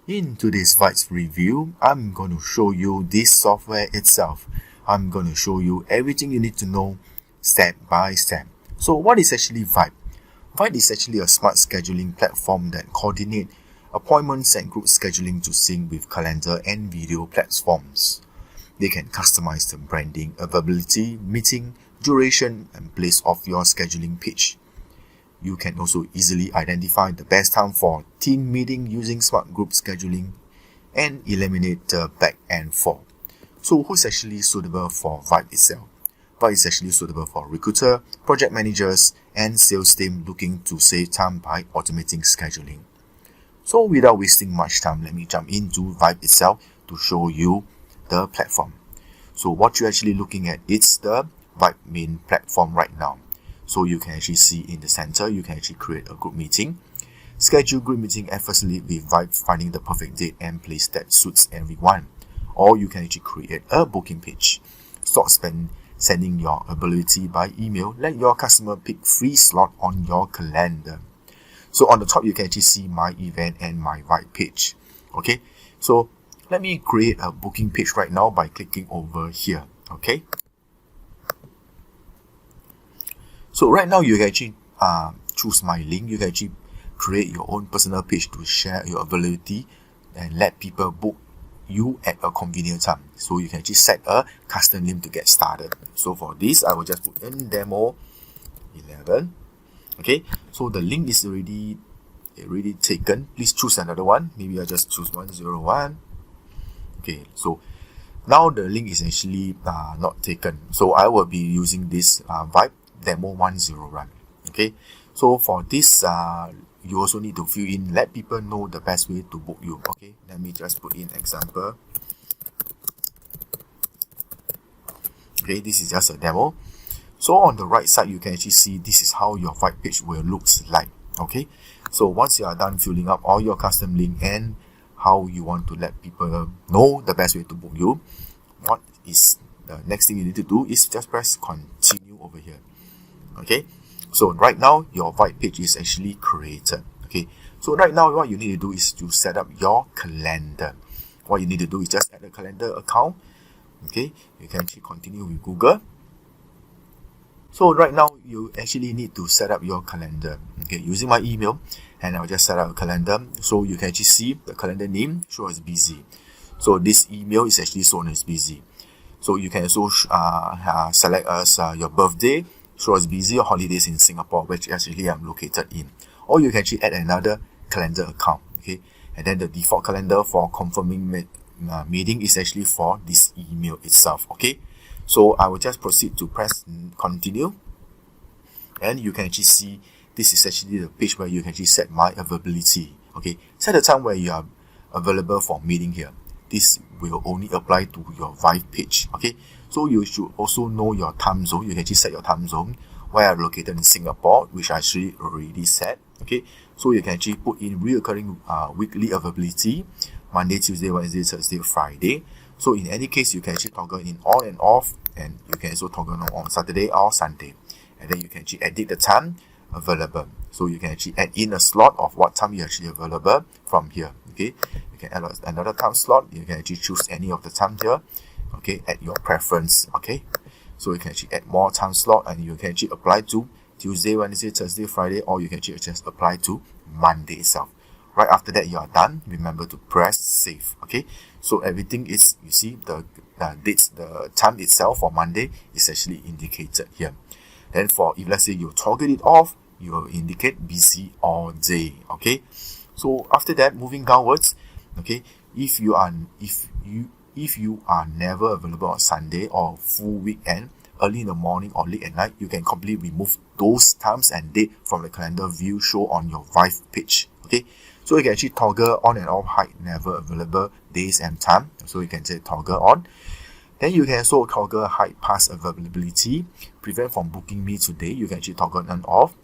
In today's Vyte review, I'm going to show you this software itself. I'm going to show you everything you need to know step by step. So what is actually Vyte? Vyte is actually a smart scheduling platform that coordinates appointments and group scheduling to sync with calendar and video platforms. They can customize the branding, availability, meeting, duration, and place of your scheduling page. You can also easily identify the best time for team meeting using smart group scheduling and eliminate the back and forth. So who's actually suitable for Vyte itself? Vyte is actually suitable for recruiter, project managers, and sales team looking to save time by automating scheduling. So without wasting much time, let me jump into Vyte itself to show you the platform. So what you're actually looking at is the Vyte main platform right now. So you can actually see in the center, you can actually create a group meeting, schedule group meeting effortlessly with Vyte finding the perfect date and place that suits everyone. Or you can actually create a booking page. Stop sending your availability by email. Let your customer pick free slot on your calendar. So on the top, you can actually see my event and my Vyte page. Okay, so let me create a booking page right now by clicking over here. Okay. So right now you can actually choose my link. You can actually create your own personal page to share your availability and let people book you at a convenient time. So you can actually set a custom link to get started. So for this, I will just put in demo 11. Okay, so the link is already taken. Please choose another one. Maybe I just choose 101. Okay, so now the link is actually not taken. So I will be using this Vyte demo 101. Okay, so for this you also need to fill in, let people know the best way to book you. Okay, let me just put in example. Okay, this is just a demo. So on the right side, you can actually see this is how your Vyte page will looks like. Okay, so once you are done filling up all your custom link and how you want to let people know the best way to book you, what is the next thing you need to do is just press continue over here. Okay, so right now your Vyte page is actually created. Okay, so right now what you need to do is to set up your calendar. What you need to do is just add a calendar account. Okay, you can actually continue with Google. So right now you actually need to set up your calendar. Okay, using my email, and I'll just set up a calendar. So you can actually see the calendar name show as busy. So this email is actually shown as busy. So you can also select as your birthday, show as busy, or holidays in Singapore, which actually I'm located in. Or you can actually add another calendar account. Okay, and then the default calendar for confirming meeting is actually for this email itself. Okay, so I will just proceed to press continue, and you can actually see this is actually the page where you can actually set my availability. Okay, set the time where you are available for meeting here. This will only apply to your Vyte page. Okay, so you should also know your time zone. You can actually set your time zone where I'm located in Singapore, which I actually already set. Okay, so you can actually put in recurring weekly availability, Monday, Tuesday, Wednesday, Thursday, Friday. So in any case, you can actually toggle in on and off, and you can also toggle on Saturday or Sunday. And then you can actually edit the time available. So you can actually add in a slot of what time you're actually available from here. Okay, you can add another time slot. You can actually choose any of the time here. Okay, at your preference. Okay, so you can actually add more time slot, and you can actually apply to Tuesday, Wednesday, Thursday, Friday, or you can actually just apply to Monday itself. Right after that, you are done. Remember to press save. Okay, so everything is, you see the dates, the time itself for Monday is actually indicated here. Then for, if let's say you toggle it off, you will indicate busy all day. Okay, so after that, moving downwards. Okay, if you are never available on Sunday or full weekend, early in the morning or late at night, you can completely remove those times and date from the calendar view show on your Vyte page. Okay, so you can actually toggle on and off hide never available days and time. So you can say toggle on. Then you can also toggle hide past availability, prevent from booking me today. You can actually toggle on and off.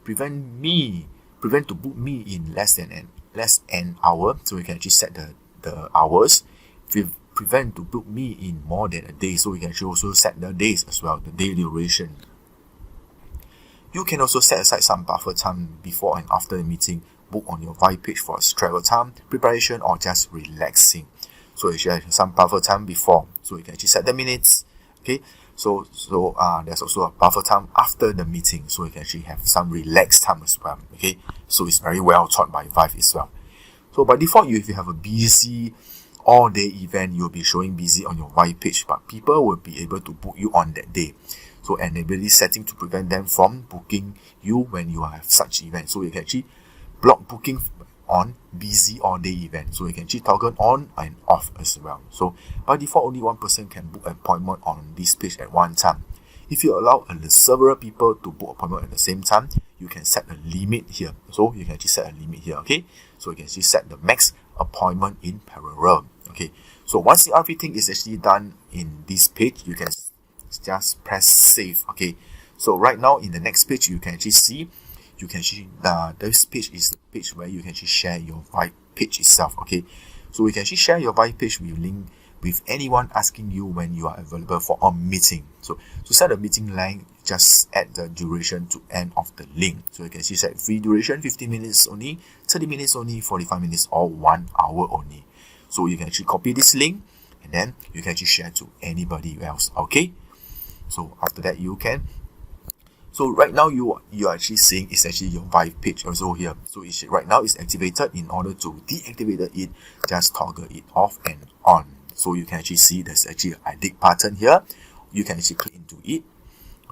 Prevent to book me in less than an hour. So you can actually set the hours. Prevent to book me in more than a day. So you can actually also set the days as well, the day duration. You can also set aside some buffer time before and after the meeting book on your Vyte page for travel time, preparation, or just relaxing. So you should have some buffer time before, so you can actually set the minutes. Okay, so there's also a buffer time after the meeting, so you can actually have some relaxed time as well. Okay, so it's very well thought by Vyte as well. So by default, if you have a busy all-day event, you'll be showing busy on your Vyte page, but people will be able to book you on that day. So enable this setting to prevent them from booking you when you have such events. So you can actually block booking on busy all-day event. So you can actually toggle on and off as well. So by default, only one person can book an appointment on this page at one time. If you allow several people to book appointment at the same time, you can set a limit here. So you can actually set a limit here. Okay, so you can actually set the max appointment in parallel. Okay, so once everything is actually done in this page, you can just press save. Okay, so right now in the next page, you can actually see, this page is the page where you can actually share your Vyte page itself. Okay, so you can actually share your Vyte page with link with anyone asking you when you are available for a meeting. So to set a meeting length, just add the duration to end of the link. So you can see set free duration 15 minutes only, 30 minutes only, 45 minutes, or 1 hour only. So you can actually copy this link and then you can actually share to anybody else. Okay, so after that you can, so right now you are actually seeing is actually your Vyte page also here. So right now it's activated. In order to deactivate it, just toggle it off and on. So you can actually see there's actually an edit button here. You can actually click into it.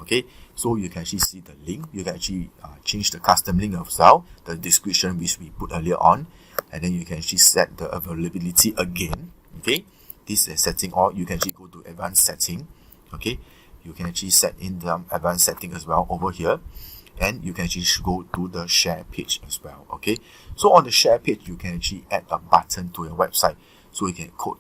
Okay, so you can actually see the link. You can actually change the custom link as well, the description which we put earlier on, and then you can actually set the availability again. Okay, this is setting, or you can actually go to advanced setting. Okay, you can actually set in the advanced setting as well over here, and you can actually go to the share page as well. Okay, so on the share page, you can actually add a button to your website. So you can code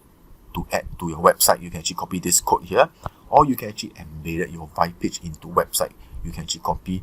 to add to your website. You can actually copy this code here, or you can actually embed your Vyte page into website. You can actually copy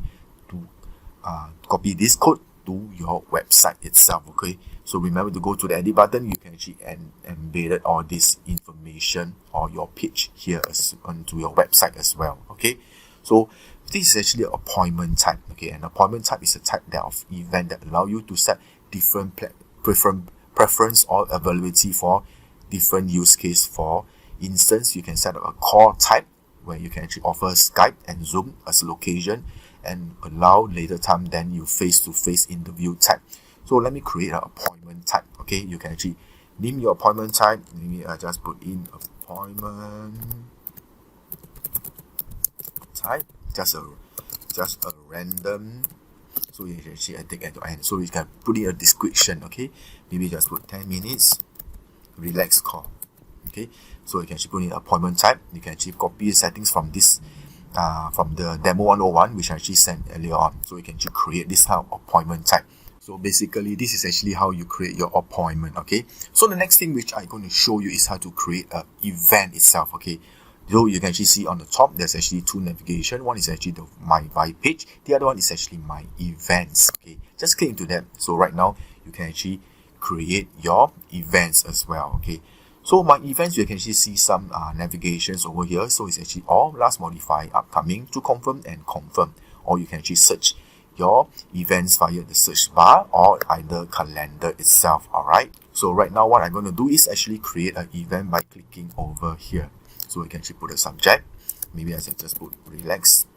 this code to your website itself. Okay, so remember to go to the edit button. You can actually embed all this information or your page here onto your website as well. Okay, so this is actually an appointment type. Okay, an appointment type is a type of event that allow you to set different preference or availability for different use case. For instance, you can set up a call type where you can actually offer Skype and Zoom as a location and allow later time than you face-to-face interview type. So let me create an appointment type. Okay, you can actually name your appointment type. Maybe I just put in appointment type, just a random. So you can actually take at the end. So you can put in a description. Okay, maybe just put 10 minutes relax call. Okay, so you can actually put in appointment type. You can actually copy the settings from this from the demo 101 which I actually sent earlier on. So you can actually create this type of appointment type. So basically this is actually how you create your appointment. Okay, so the next thing which I'm going to show you is how to create an event itself. Okay, so you can actually see on the top there's actually two navigation. One is actually the my Vyte page, the other one is actually my events. Okay, just click into that. So right now you can actually create your events as well. Okay, so my events, you can actually see some navigations over here. So it's actually all last modify, upcoming, to confirm and confirm, or you can actually search your events via the search bar or either calendar itself. All right, so right now what I'm going to do is actually create an event by clicking over here. So you can actually put a subject, maybe I can just put relax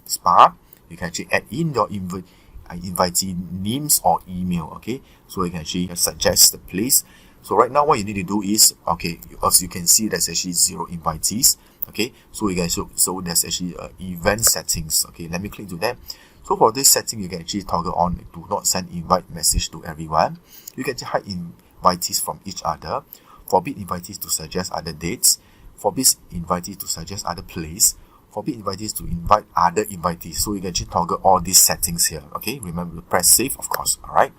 spa. You can actually add in your invitee names or email. Okay, so you can actually suggest the place. So right now what you need to do is, okay, as you can see there's actually 0 invitees. Okay, so you can so there's actually event settings. Okay, let me click to that. So for this setting, you can actually toggle on do not send invite message to everyone. You can hide invitees from each other, forbid invitees to suggest other dates, forbid invitees to suggest other place, forbid invitees to invite other invitees. So you can actually toggle all these settings here. Okay, remember to press save, of course. All right,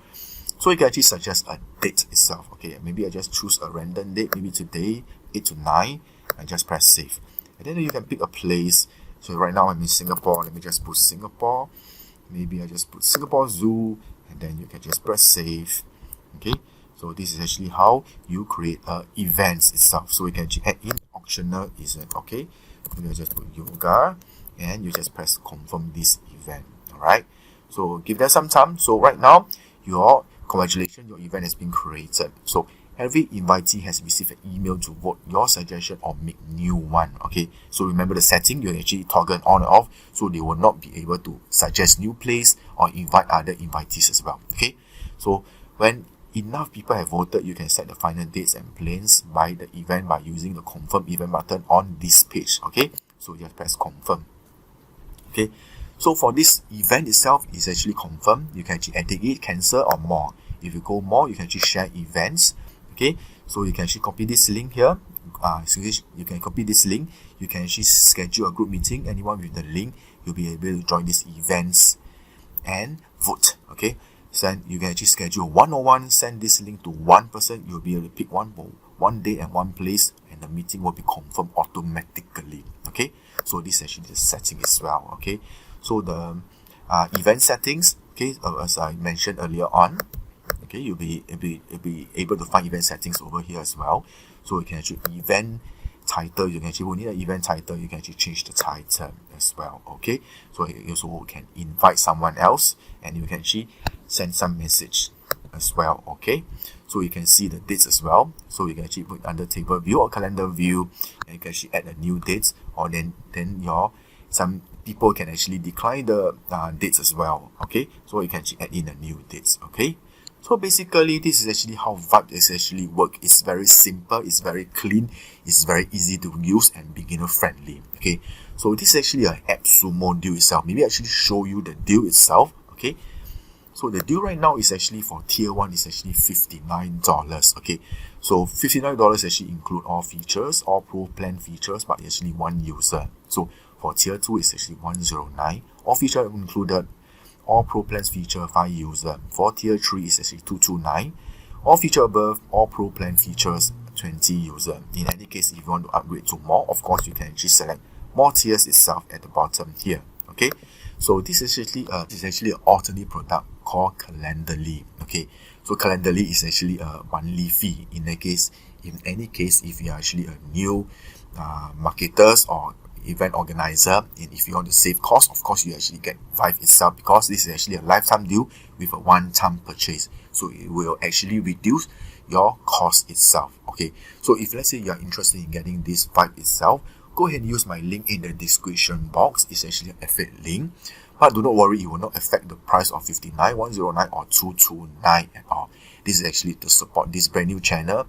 so you can actually suggest a date itself. Okay, maybe I just choose a random date, maybe today 8 to 9, and just press save. And then you can pick a place. So right now I'm in Singapore. Let me just put Singapore. Maybe I just put Singapore Zoo, and then you can just press save. Okay, so this is actually how you create events itself. So you can actually add in optional event. Okay, you just put yoga, and you just press confirm this event. All right, so give that some time. So right now congratulations, your event has been created. So every invitee has received an email to vote your suggestion or make new one. Okay, so remember the setting, you can actually toggle on and off, so they will not be able to suggest new plays or invite other invitees as well. Okay, so when enough people have voted, you can set the final dates and plans by the event by using the confirm event button on this page. Okay, so just press confirm. Okay, so for this event itself is actually confirmed. You can actually edit it, cancel, or more. If you go more, you can actually share events. Okay, so you can actually copy this link here. You can copy this link. You can actually schedule a group meeting. Anyone with the link, you'll be able to join these events and vote. Okay, so you can actually schedule one-on-one, send this link to one person. You'll be able to pick one day and one place, and the meeting will be confirmed automatically. Okay, so this is actually the setting as well. Okay, so the event settings, okay, as I mentioned earlier on, okay, you'll be able to find event settings over here as well. So you can actually event title, you can actually, when you need an event title, you can actually change the title as well. Okay, so you also can invite someone else, and you can actually send some message as well. Okay, so you can see the dates as well. So you can actually put under table view or calendar view, and you can actually add a new dates, or then some people can actually decline the dates as well. Okay, so you can actually add in a new dates. Okay, so basically this is actually how Vyte is actually work. It's very simple, it's very clean, it's very easy to use and beginner friendly. Okay, so this is actually an Appsumo deal itself. Maybe I actually show you the deal itself. Okay, so the deal right now is actually for tier 1 is actually $59. Okay, so $59 actually include all features, all pro plan features, but actually one user. So for tier 2 is actually $109. All feature included, all pro plans feature 5 user. For tier 3 is actually $229. All feature above, all pro plan features 20 user. In any case, if you want to upgrade to more, of course you can actually select more tiers itself at the bottom here. Okay, so this is actually an alternate product called Calendly. Okay, so Calendly is actually a monthly fee. In any case, if you are actually a new marketers or event organizer, and if you want to save cost, of course you actually get Vyte itself, because this is actually a lifetime deal with a one-time purchase, so it will actually reduce your cost itself. Okay, so if let's say you are interested in getting this Vyte itself, go ahead and use my link in the description box. It's actually an affiliate link, but do not worry, it will not affect the price of $59, $109 or $229 at all. This is actually to support this brand new channel,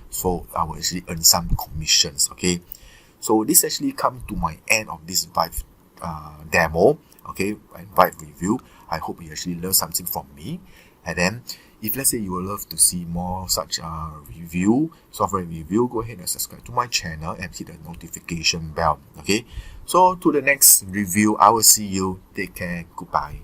so I will actually earn some commissions. Okay, so this actually comes to my end of this Vyte demo, okay, and Vyte review. I hope you actually learned something from me. And then, if let's say you would love to see more such software review, go ahead and subscribe to my channel and hit the notification bell. Okay, so to the next review, I will see you. Take care. Goodbye.